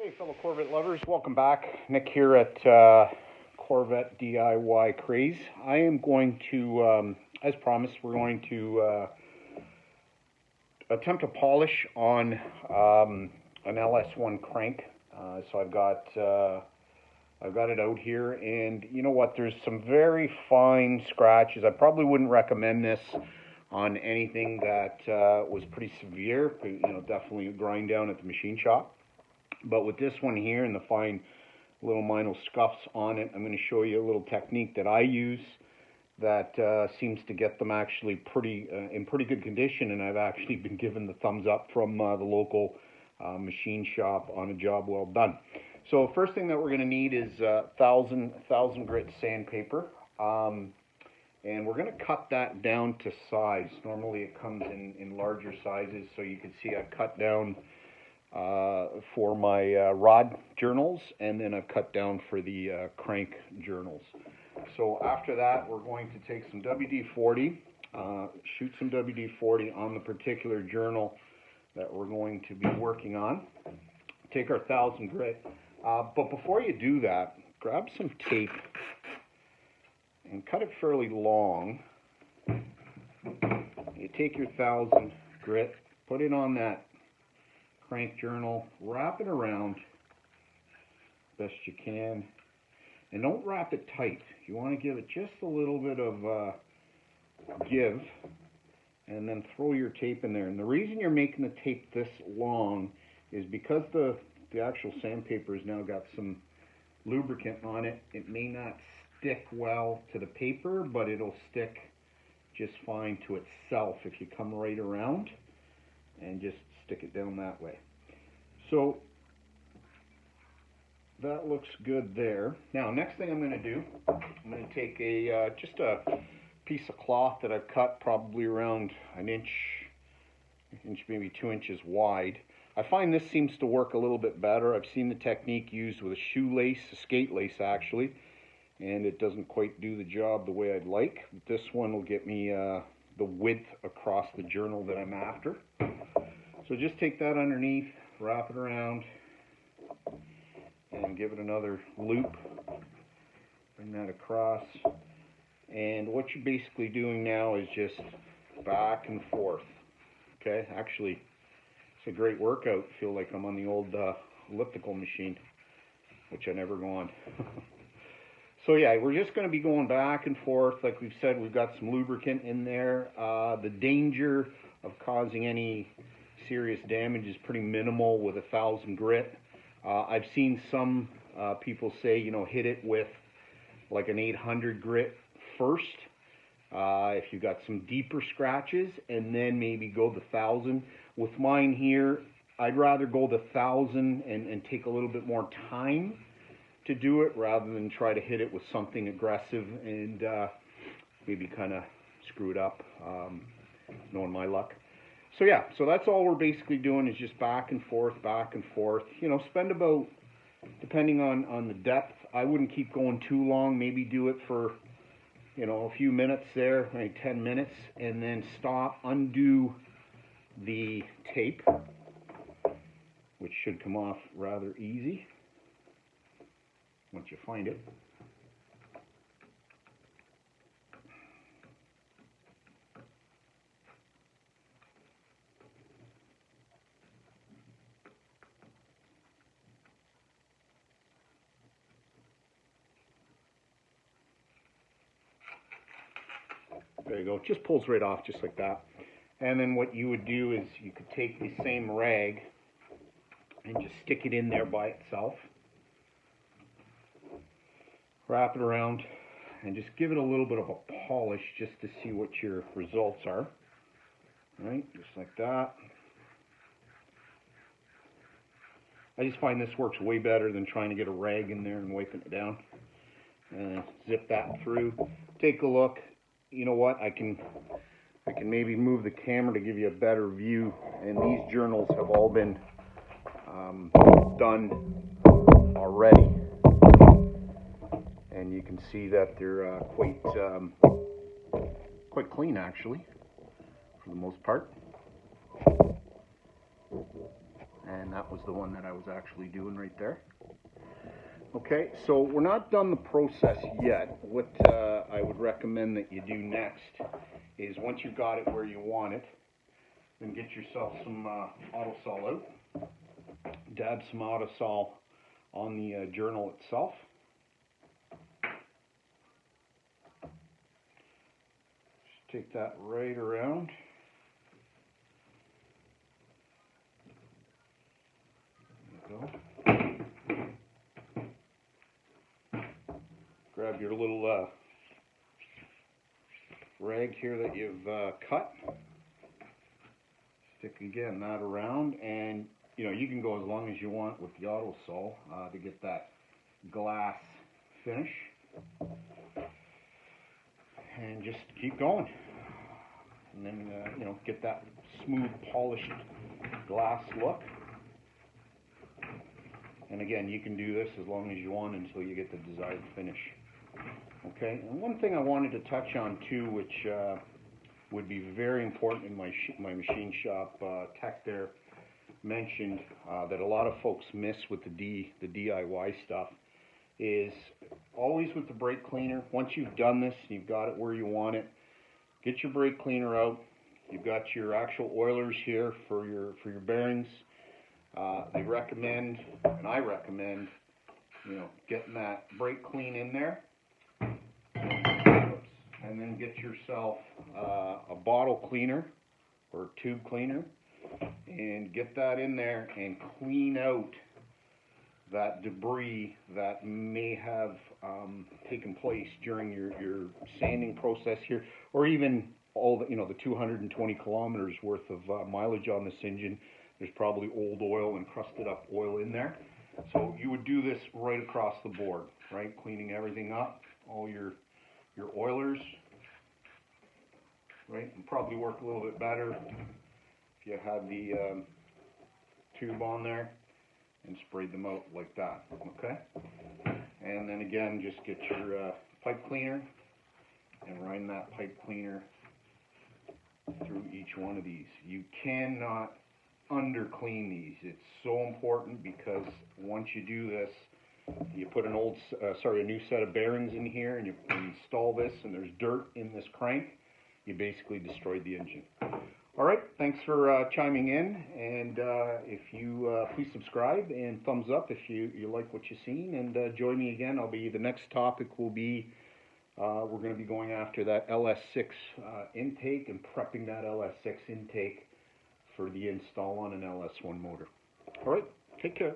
Hey fellow Corvette lovers, welcome back. Nick here at Corvette DIY Craze. I am going to, as promised, we're going to attempt to polish on an LS1 crank. So I've got it out here, and you know what? There's some very fine scratches. I probably wouldn't recommend this on anything that was pretty severe. You know, definitely a grind down at the machine shop. But with this one here and the fine little minor scuffs on it, I'm going to show you a little technique that I use that seems to get them actually in pretty good condition, and I've actually been given the thumbs up from the local machine shop on a job well done. So first thing that we're going to need is 1000 grit sandpaper, and we're going to cut that down to size. Normally it comes in larger sizes, so you can see I've cut down for my rod journals, and then I've cut down for the crank journals. So after that, we're going to take some WD-40, shoot some WD-40 on the particular journal that we're going to be working on. Take our 1000 grit, but before you do that, grab some tape and cut it fairly long. You take your 1000 grit, put it on that crank journal, wrap it around best you can, and don't wrap it tight. You want to give it just a little bit of give, and then throw your tape in there. And the reason you're making the tape this long is because the actual sandpaper has now got some lubricant on it. It may not stick well to the paper, but it'll stick just fine to itself if you come right around and just stick it down that way. So that looks good there. Now next thing I'm going to do, I'm going to take just a piece of cloth that I've cut probably around an inch, maybe 2 inches wide. I find this seems to work a little bit better. I've seen the technique used with a shoelace, a skate lace actually, and it doesn't quite do the job the way I'd like. This one will get me the width across the journal that I'm after. So just take that underneath, wrap it around, and give it another loop. Bring that across. And what you're basically doing now is just back and forth. Okay, actually, it's a great workout. I feel like I'm on the old elliptical machine, which I never go on. So yeah, we're just going to be going back and forth. Like we've said, we've got some lubricant in there. The danger of causing any serious damage is pretty minimal with 1000 grit. I've seen some people say, you know, hit it with like an 800 grit first if you've got some deeper scratches, and then maybe go the 1000. With mine here, I'd rather go the 1000 and take a little bit more time to do it rather than try to hit it with something aggressive and maybe kind of screw it up, knowing my luck. So yeah, so that's all we're basically doing is just back and forth, you know, spend about, depending on the depth, I wouldn't keep going too long, maybe do it for, you know, a few minutes there, maybe 10 minutes, and then stop, undo the tape, which should come off rather easy once you find it. There you go, just pulls right off just like that. And then what you would do is you could take the same rag and just stick it in there by itself. Wrap it around and just give it a little bit of a polish just to see what your results are. Right, just like that. I just find this works way better than trying to get a rag in there and wiping it down. Zip that through. Take a look. You know what? I can maybe move the camera to give you a better view. And these journals have all been done already, and you can see that they're quite clean actually, for the most part. And that was the one that I was actually doing right there. Okay, so we're not done the process yet. What I would recommend that you do next is, once you've got it where you want it, then get yourself some Autosol out. Dab some Autosol on the journal itself. Just take that right around. There you go. Grab your little rag here that you've cut. Stick again that around, and you can go as long as you want with the Autosol to get that glass finish, and just keep going, and then get that smooth, polished glass look. And again, you can do this as long as you want until you get the desired finish. Okay, and one thing I wanted to touch on too, which would be very important in my machine shop, tech there mentioned that a lot of folks miss with the DIY stuff, is always with the brake cleaner. Once you've done this, you've got it where you want it, get your brake cleaner out. You've got your actual oilers here for your bearings. They recommend, and I recommend, getting that brake clean in there, and then get yourself a bottle cleaner or tube cleaner, and get that in there and clean out that debris that may have taken place during your sanding process here, or even all the the 220 kilometers worth of mileage on this engine. There's probably old oil and crusted up oil in there. So you would do this right across the board, right? Cleaning everything up, all your oilers, right? And probably work a little bit better if you had the tube on there and sprayed them out like that, okay? And then again, just get your pipe cleaner and run that pipe cleaner through each one of these. You cannot under clean these. It's so important, because once you do this, you put a new set of bearings in here, and you install this, and there's dirt in this crank, you basically destroyed the engine. All right, thanks for chiming in, and if you please subscribe and thumbs up if you like what you've seen, and join me again. The next topic will be we're going to be going after that LS6 intake and prepping that LS6 intake for the install on an LS1 motor. All right, take care.